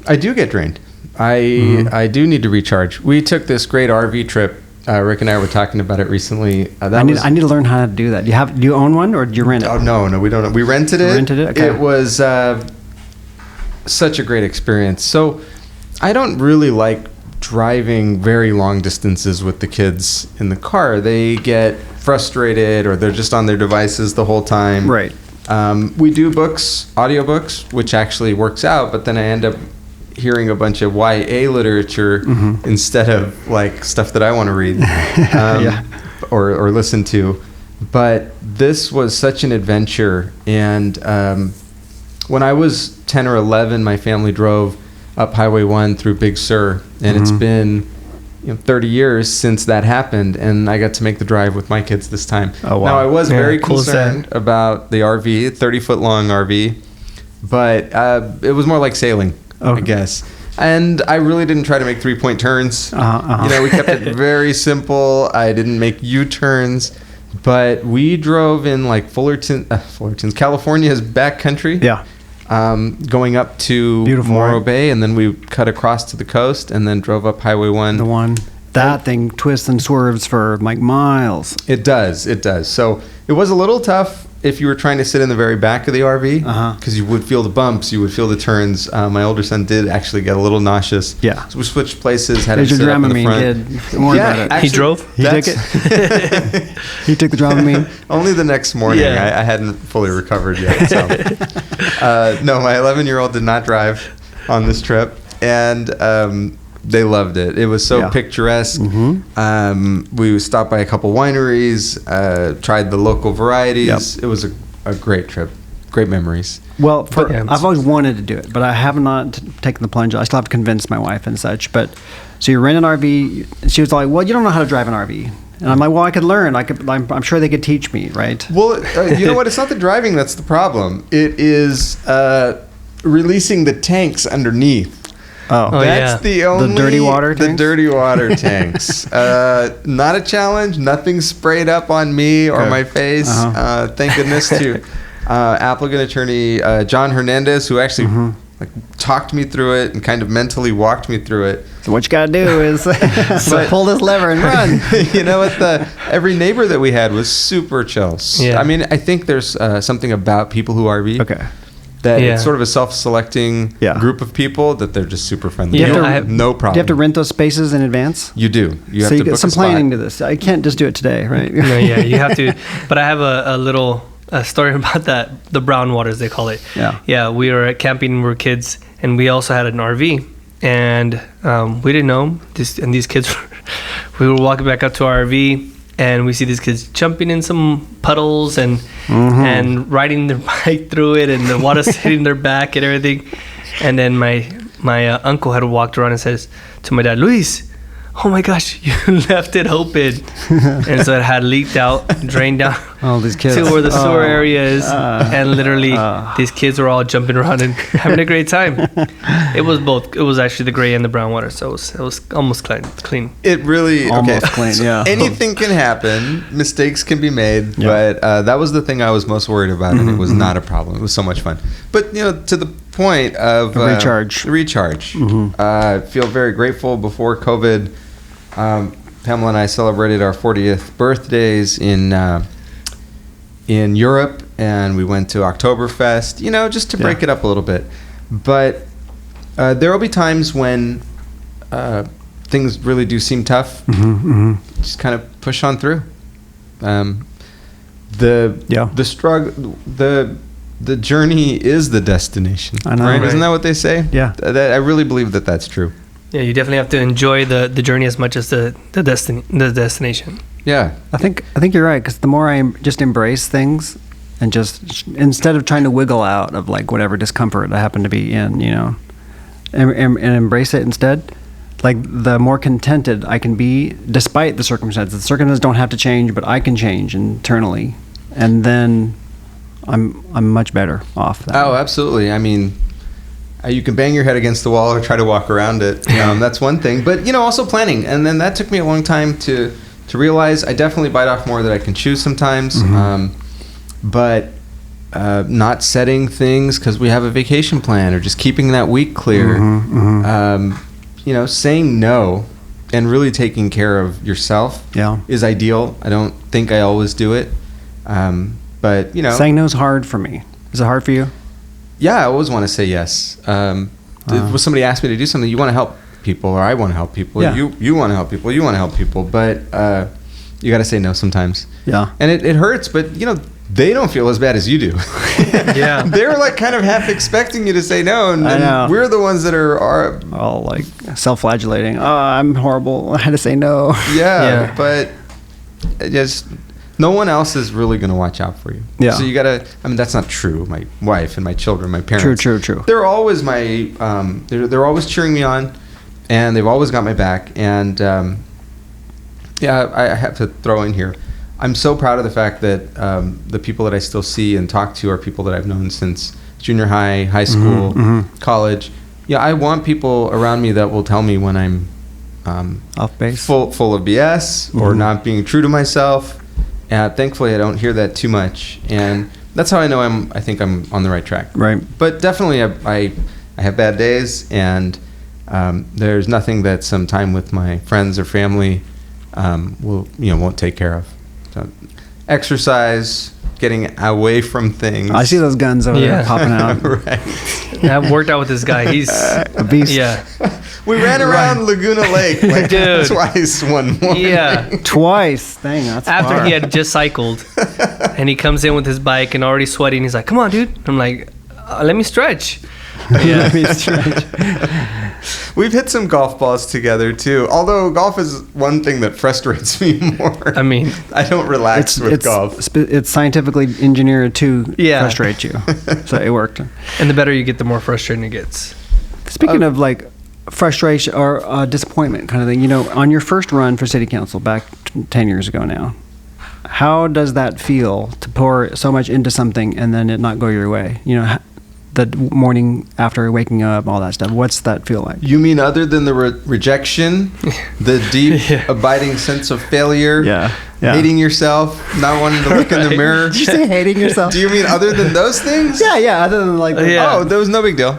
I do get drained. I do need to recharge. We took this great RV trip. Rick and I were talking about it recently. I need to learn how to do that. Do you own one, or do you rent it? Oh, no, we don't. We rented it. Rented it? Okay. It was such a great experience. So I don't really like driving very long distances with the kids in the car. They get frustrated, or they're just on their devices the whole time. Right. We do audiobooks, which actually works out, but then I end up hearing a bunch of YA literature instead of stuff that I want to read or listen to. But this was such an adventure. And when I was 10 or 11, my family drove up Highway 1 through Big Sur. And it's been 30 years since that happened. And I got to make the drive with my kids this time. Oh, wow. Now, I was very concerned about the RV, 30-foot long RV. But it was more like sailing. I guess. And I really didn't try to make 3-point turns. We kept it very simple. I didn't make U-turns. But we drove in Fullerton's, California's backcountry. Yeah. Going up to Beautiful, Morro right? Bay, and then we cut across to the coast and then drove up Highway 1. The one. That thing twists and swerves for miles. It does. So it was a little tough if you were trying to sit in the very back of the RV, because you would feel the bumps, you would feel the turns. My older son did actually get a little nauseous. Yeah. So we switched places, had him sit up in the front. Actually, he drove? He took it? He took the Dramamine? Only the next morning. I hadn't fully recovered yet. So. No, my 11-year-old did not drive on this trip. And they loved it. It was so picturesque. We stopped by a couple wineries, tried the local varieties. It was a great trip. Great memories. Well, I've always wanted to do it, but I have not taken the plunge. I still have to convince my wife and such. But so you rent an RV. She was like, "Well, you don't know how to drive an RV." And I'm like, "Well, I could learn. I'm sure they could teach me, right?" Well, you know what? It's not the driving that's the problem. It is releasing the tanks underneath. That's the only... The dirty water tanks? The dirty water tanks. Not a challenge. Nothing sprayed up on me or my face. Thank goodness to applicant attorney John Hernandez, who actually like talked me through it and kind of mentally walked me through it. So what you gotta do is pull this lever and run. You know what? Every neighbor that we had was super chill. Yeah. I mean, I think there's something about people who RV. Okay. That Yeah. it's sort of a self-selecting Yeah. group of people that they're just super friendly. Yeah, You I have have- no problem. Do you have to rent those spaces in advance? You do. You have so to you get book some a spot. planning to this. I can't just do it today, right? No, yeah, you have to. But I have a little story about that, the brown waters, they call it. Yeah. Yeah, we were at camping when we were kids, and we also had an RV. And we didn't know this. And these kids, we were walking back up to our RV, and we see these kids jumping in some puddles and riding their bike through it, and the water's hitting their back and everything. And then my uncle had walked around and says to my dad, Luis, oh my gosh, you left it open. And so it had leaked out, drained down All these kids. to where the sewer area is. And literally, these kids were all jumping around and having a great time. It was both. It was actually the gray and the brown water. So it was almost clean. It really Almost clean, yeah. Anything can happen. Mistakes can be made. Yeah. But that was the thing I was most worried about, and it was not a problem. It was so much fun. But to the point of Recharge. I feel very grateful. Before COVID, Pamela and I celebrated our 40th birthdays in Europe, and we went to Oktoberfest, just to break it up a little bit. But there will be times when things really do seem tough. Just kind of push on through. The struggle, the journey is the destination. I know, right? right? Isn't that what they say? Yeah. I really believe that that's true. Yeah, you definitely have to enjoy the journey as much as the destination. Yeah. I think you're right, because the more I just embrace things and just instead of trying to wiggle out of like whatever discomfort I happen to be in, and embrace it instead, like the more contented I can be despite the circumstances. The circumstances don't have to change, but I can change internally, and then I'm much better off. That Oh, way. absolutely. I mean, you can bang your head against the wall or try to walk around it. That's one thing. But, also planning. And then that took me a long time to realize I definitely bite off more than I can chew sometimes. But not setting things because we have a vacation plan or just keeping that week clear. Saying no and really taking care of yourself is ideal. I don't think I always do it. But, saying no's hard for me. Is it hard for you? Yeah, I always want to say yes. When somebody asks me to do something, you want to help people, or I want to help people. Yeah. You want to help people. You want to help people, but you got to say no sometimes. Yeah. And it hurts, but they don't feel as bad as you do. Yeah. They're like kind of half expecting you to say no, and I know. we're the ones that are All like self-flagellating. Oh, I'm horrible. I had to say no. yeah. But it just. No one else is really going to watch out for you. Yeah. So you got to, that's not true. My wife and my children, my parents. True. They're always they're always cheering me on, and they've always got my back. And, I have to throw in here. I'm so proud of the fact that the people that I still see and talk to are people that I've known since junior high school, college. Yeah, I want people around me that will tell me when I'm Off base. full of BS or not being true to myself. Thankfully, I don't hear that too much, and that's how I know I think I'm on the right track. Right. But definitely, I have bad days, and there's nothing that some time with my friends or family won't take care of. So, exercise, getting away from things. I see those guns over there popping out. Right. Yeah, I've worked out with this guy. He's A beast. yeah. We ran around Laguna Lake like Dude. twice one morning. Yeah. Twice. Dang, that's After far. he had just cycled, and he comes in with his bike and already sweating. He's like, "Come on, dude." I'm like, "Let me stretch." Let me stretch. We've hit some golf balls together too. Although golf is one thing that frustrates me more. I mean, I don't relax with golf. It's scientifically engineered to Yeah. frustrate you. So it worked. and the better you get, the more frustrating it gets. Speaking of like frustration or disappointment kind of thing, on your first run for city council back 10 years ago now, how does that feel to pour so much into something and then it not go your way? The morning after waking up, all that stuff. What's that feel like? You mean other than the rejection, the deep, abiding sense of failure? Yeah. Yeah. Hating yourself, not wanting to look in the mirror. Did you say hating yourself? Do you mean other than those things? Yeah. Other than like, Oh, that was no big deal.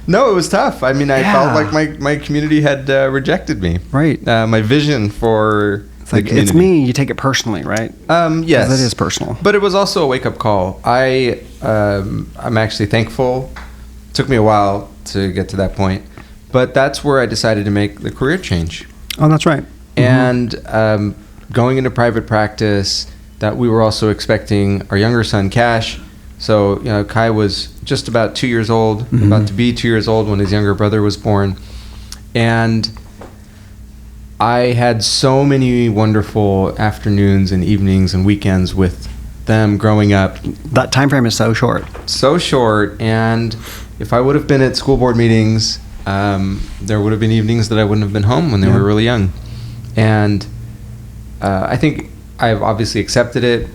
No, it was tough. I mean, I felt like my community had rejected me. Right. My vision for the community. It's me. You take it personally, right? Yes, it is personal. But it was also a wake up call. I'm actually thankful. It took me a while to get to that point, but that's where I decided to make the career change. Oh, that's right. And going into private practice, that we were also expecting our younger son, Cash. So, Kai was just about 2 years old, about to be 2 years old when his younger brother was born. And I had so many wonderful afternoons and evenings and weekends with them growing up. That time frame is so short. So short. And if I would have been at school board meetings, there would have been evenings that I wouldn't have been home when they were really young. And I think I've obviously accepted it.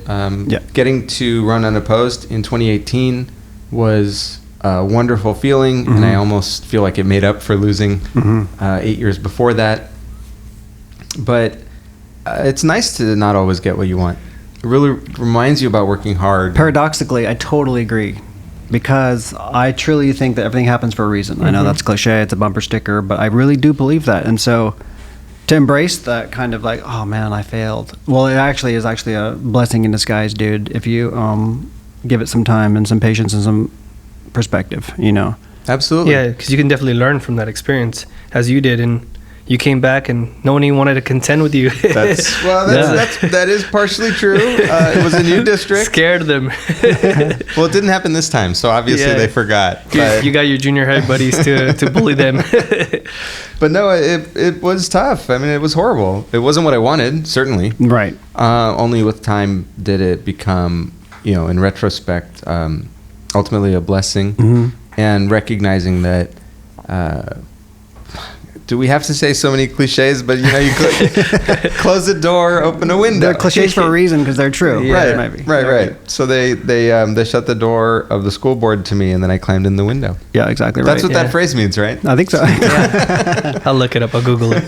Getting to run unopposed in 2018 was a wonderful feeling, and I almost feel like it made up for losing 8 years before that. But it's nice to not always get what you want. It really reminds you about working hard. Paradoxically, I totally agree, because I truly think that everything happens for a reason. I know that's cliche, it's a bumper sticker, but I really do believe that. And so to embrace that kind of like, oh man, I failed. Well, it actually is actually a blessing in disguise, dude, if you give it some time and some patience and some perspective, Absolutely. Yeah, because you can definitely learn from that experience, as you did, and you came back and no one even wanted to contend with you. That is partially true. It was a new district. Scared them. Well, it didn't happen this time, so obviously they forgot. You got your junior high buddies to bully them. But no, it was tough. I mean, it was horrible. It wasn't what I wanted, certainly. Right. Only with time did it become, in retrospect, ultimately a blessing. And recognizing that, do we have to say so many cliches? But, you close the door, open a window. They're cliches for a reason, because they're true. Yeah, maybe. Right. So they shut the door of the school board to me, and then I climbed in the window. Yeah, exactly right. That's what that phrase means, right? I think so. I'll look it up. I'll Google it.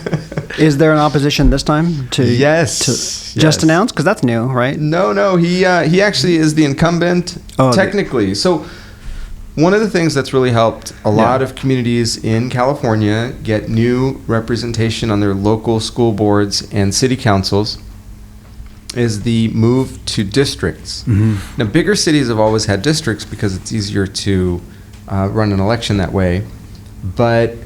Is there an opposition this time to just announce? Because that's new, right? No. He actually is the incumbent, technically. So one of the things that's really helped a lot of communities in California get new representation on their local school boards and city councils is the move to districts. Now, bigger cities have always had districts because it's easier to run an election that way. But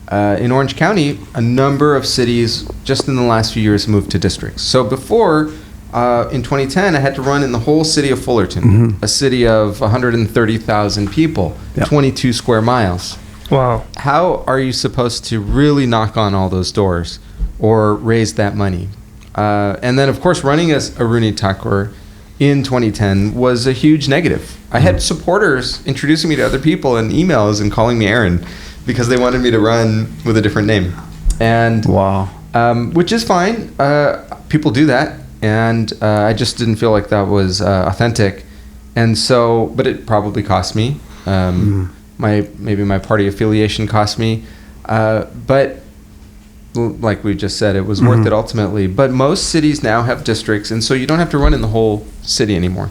in Orange County, a number of cities just in the last few years moved to districts. So before, in 2010, I had to run in the whole city of Fullerton, a city of 130,000 people, 22 square miles. Wow. How are you supposed to really knock on all those doors or raise that money? And then, of course, running as Aaruni Thakur in 2010 was a huge negative. I had supporters introducing me to other people in emails and calling me Aaron because they wanted me to run with a different name. And which is fine. People do that. And I just didn't feel like that was authentic. And so, but it probably cost me. Maybe my party affiliation cost me. But like we just said, it was worth it ultimately. But most cities now have districts, and so you don't have to run in the whole city anymore.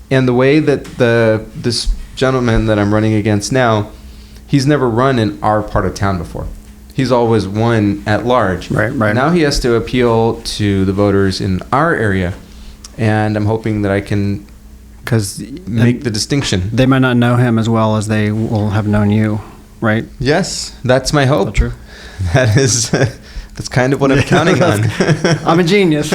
And the way that this gentleman that I'm running against now, he's never run in our part of town before. He's always won at large. Right. Now he has to appeal to the voters in our area, and I'm hoping that I can make the distinction. They might not know him as well as they will have known you, right? Yes, that's my hope. Is that true? That is, that's kind of what I'm counting on. I'm a genius.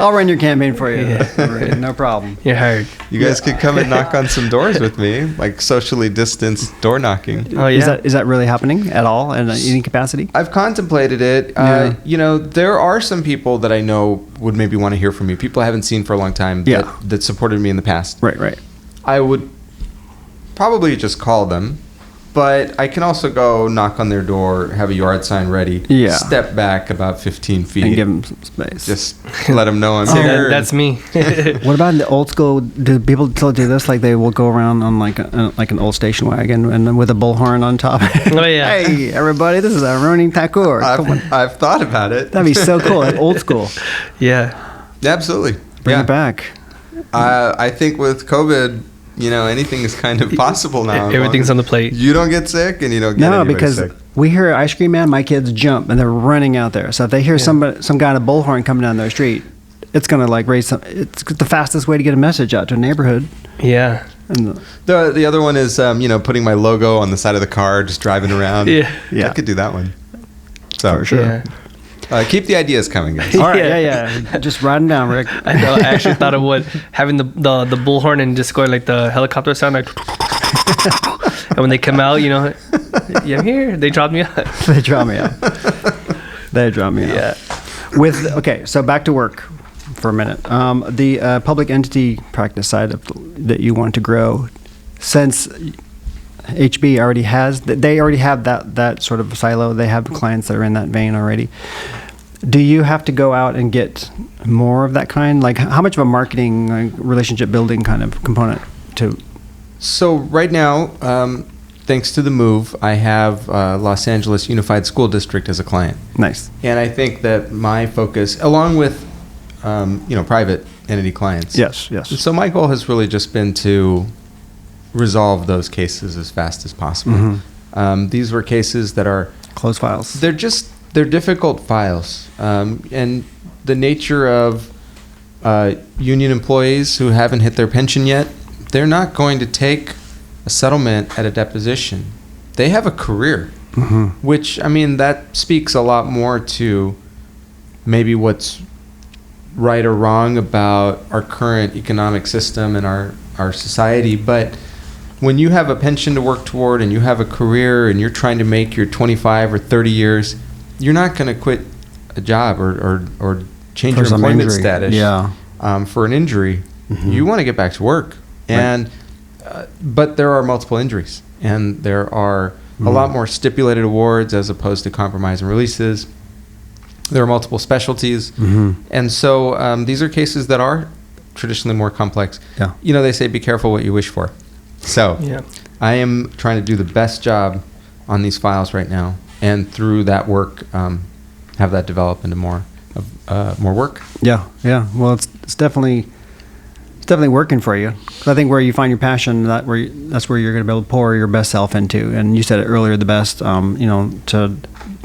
I'll run your campaign for you. Yeah. No problem. You're hired. You guys could come and knock on some doors with me, like socially distanced door knocking. Oh, yeah. Is that really happening at all in any capacity? I've contemplated it. There are some people that I know would maybe want to hear from me. People I haven't seen for a long time that supported me in the past. Right. I would probably just call them But I can also go knock on their door, have a yard sign ready, step back about 15 feet. And give them some space. Just let them know I'm here. That's me. What about in the old school? Do people still do this? Like they will go around on like an old station wagon and with a bullhorn on top. Oh yeah. Hey everybody, this is Aaruni Thakur. I've thought about it. That'd be so cool. Like old school. Yeah. Absolutely. Bring it back. I think with COVID, anything is kind of possible now. Everything's on the plate. You don't get sick and you don't get anybody because sick. We hear ice cream man, my kids jump and they're running out there. So if they hear some guy in a bullhorn coming down their street, it's gonna like raise it's the fastest way to get a message out to a neighborhood. Yeah. And the other one is putting my logo on the side of the car, just driving around. Yeah. I could do that one. So for sure. Yeah. Keep the ideas coming, guys. All right, yeah. Just write them down, Rick. I know. I actually thought of having the bullhorn and just going like the helicopter sound, like, and when they come out, yeah, I'm here. They drop me out. They drop me out. Yeah. So back to work for a minute. The public entity practice side that you want to grow, since HB already have that sort of silo. They have clients that are in that vein already. Do you have to go out and get more of that kind? Like how much of a marketing, relationship building kind of component to? So right now, thanks to the move, I have Los Angeles Unified School District as a client. Nice. And I think that my focus, along with private entity clients. Yes. So my goal has really just been to resolve those cases as fast as possible. Mm-hmm. These were cases that are closed files. They're difficult files, and the nature of union employees who haven't hit their pension yet, they're not going to take a settlement at a deposition. They have a career, which that speaks a lot more to maybe what's right or wrong about our current economic system and our society, but when you have a pension to work toward and you have a career and you're trying to make your 25 or 30 years, you're not going to quit a job or change your employment status for an injury. Mm-hmm. You want to get back to work. And but there are multiple injuries, and there are a lot more stipulated awards as opposed to compromise and releases. There are multiple specialties. Mm-hmm. And so these are cases that are traditionally more complex. Yeah. They say be careful what you wish for. So I am trying to do the best job on these files right now, and through that work, have that develop into more work. Yeah. Well, it's definitely working for you. I think where you find your passion, that's where you're going to be able to pour your best self into. And you said it earlier, the best, to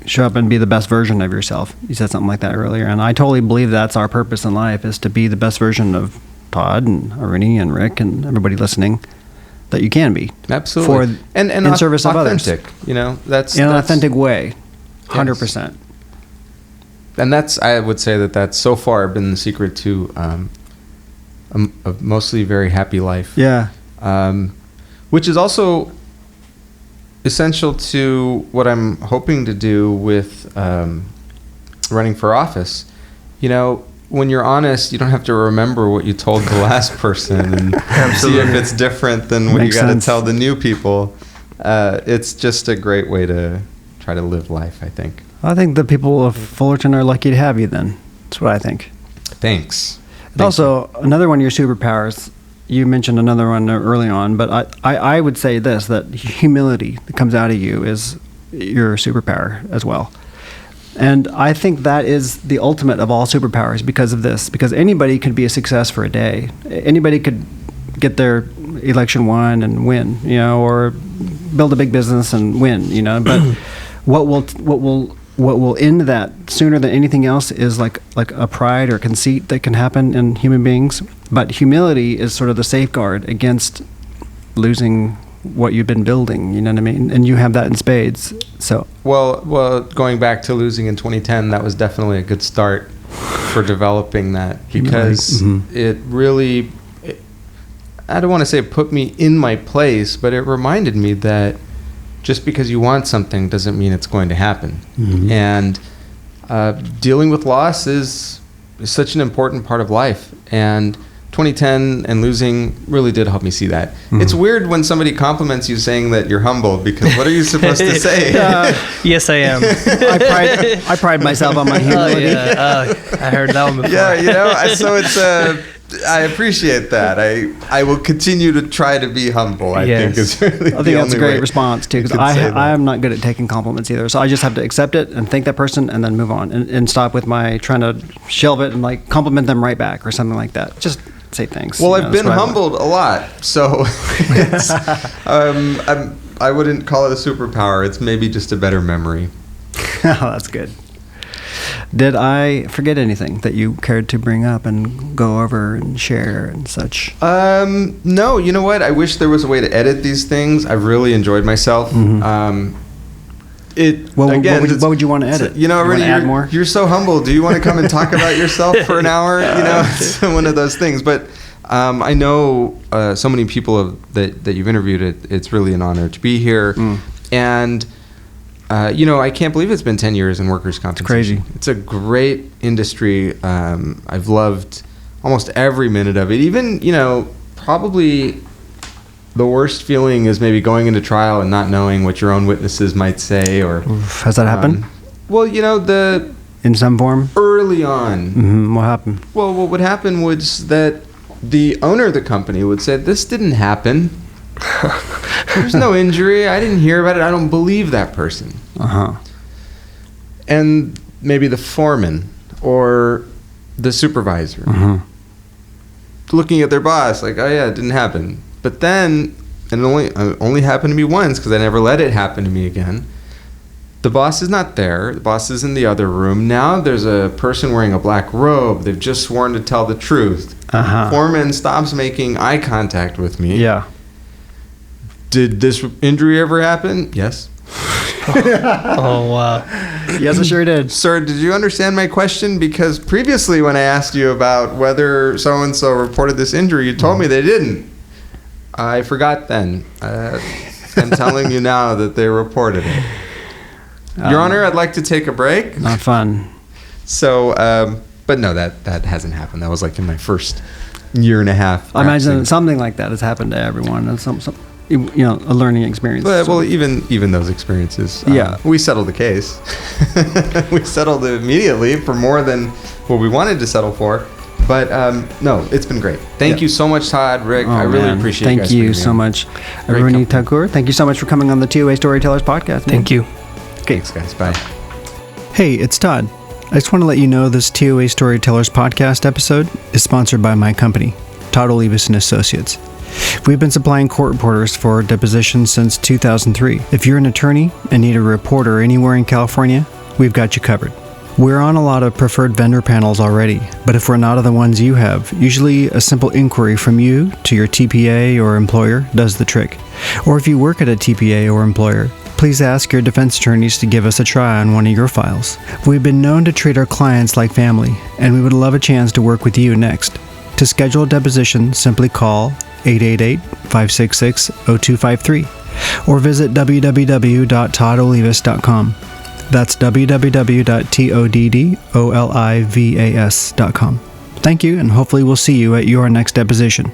show up and be the best version of yourself. You said something like that earlier, and I totally believe that's our purpose in life, is to be the best version of Todd and Aaruni and Rick and everybody listening that you can be. Absolutely. And in service of others. Authentic, that's in an authentic way, 100%. Yes. And I would say that's so far been the secret to a mostly very happy life. Yeah. Which is also essential to what I'm hoping to do with running for office. When you're honest, you don't have to remember what you told the last person and see if it's different than what you got to tell the new people. It's just a great way to try to live life, I think. I think the people of Fullerton are lucky to have you then. That's what I think. Thanks. Also, another one of your superpowers, you mentioned another one early on, but I would say this, that humility that comes out of you is your superpower as well. And I think that is the ultimate of all superpowers because of this. Because anybody could be a success for a day. Anybody could get their election won and win, or build a big business and win, But what will end that sooner than anything else is like a pride or conceit that can happen in human beings. But humility is sort of the safeguard against losing what you've been building, you know what I mean? And you have that in spades. So well, going back to losing in 2010, that was definitely a good start for developing that, because it really, I don't want to say it put me in my place, but it reminded me that just because you want something doesn't mean it's going to happen. Mm-hmm. And dealing with loss is such an important part of life, and 2010 and losing really did help me see that. It's weird when somebody compliments you saying that you're humble, because what are you supposed to say? Yes, I am. I pride myself on my humility. I heard that one before. Yeah, so it's I appreciate that. I will continue to try to be humble. I think is really I think that's a great response too, because I am not good at taking compliments either. So I just have to accept it and thank that person and then move on and stop with my trying to shelve it and like compliment them right back or something like that. Just say thanks. Well, I've been humbled a lot, so it's, I wouldn't call it a superpower. It's maybe just a better memory. Oh, that's good. Did I forget anything that you cared to bring up and go over and share and such? No, you know what? I wish there was a way to edit these things. I've really enjoyed myself. What would you want to edit? You know, add more? You're so humble. Do you want to come and talk about yourself for an hour? It's one of those things. But I know so many people that you've interviewed. It's really an honor to be here. And I can't believe it's been 10 years in workers' compensation. It's crazy. It's a great industry. I've loved almost every minute of it. Even, probably the worst feeling is maybe going into trial and not knowing what your own witnesses might say. Or has that happened? Well, in some form? Early on. Mm-hmm. What happened? Well, what would happen was that the owner of the company would say, this didn't happen. There's no injury. I didn't hear about it. I don't believe that person. And maybe the foreman or the supervisor looking at their boss like, oh yeah, it didn't happen. But then, and it only happened to me once because I never let it happen to me again. The boss is not there. The boss is in the other room. Now there's a person wearing a black robe. They've just sworn to tell the truth. Foreman stops making eye contact with me. Yeah. Did this injury ever happen? Yes. Oh, wow. Yes, I sure did. Sir, did you understand my question? Because previously when I asked you about whether so-and-so reported this injury, you told me they didn't. I forgot then. I'm telling you now that they reported it. Your Honor, I'd like to take a break. Not fun. So, but no, that hasn't happened. That was like in my first year and a half. I imagine something like that has happened to everyone. And some a learning experience. Well, even those experiences. We settled the case. We settled it immediately for more than what we wanted to settle for. But no, it's been great. Thank you so much, Todd, Rick. I really appreciate it. Thank you so much. Aaruni Thakur, thank you so much for coming on the T.O.A. Storytellers podcast. Thank you. Okay. Thanks, guys. Bye. Hey, it's Todd. I just want to let you know this T.O.A. Storytellers podcast episode is sponsored by my company, Todd, Olivas & Associates. We've been supplying court reporters for depositions since 2003. If you're an attorney and need a reporter anywhere in California, we've got you covered. We're on a lot of preferred vendor panels already, but if we're not on the ones you have, usually a simple inquiry from you to your TPA or employer does the trick. Or if you work at a TPA or employer, please ask your defense attorneys to give us a try on one of your files. We've been known to treat our clients like family, and we would love a chance to work with you next. To schedule a deposition, simply call 888-566-0253 or visit www.toddolivas.com. That's www.toddolivas.com. Thank you, and hopefully we'll see you at your next deposition.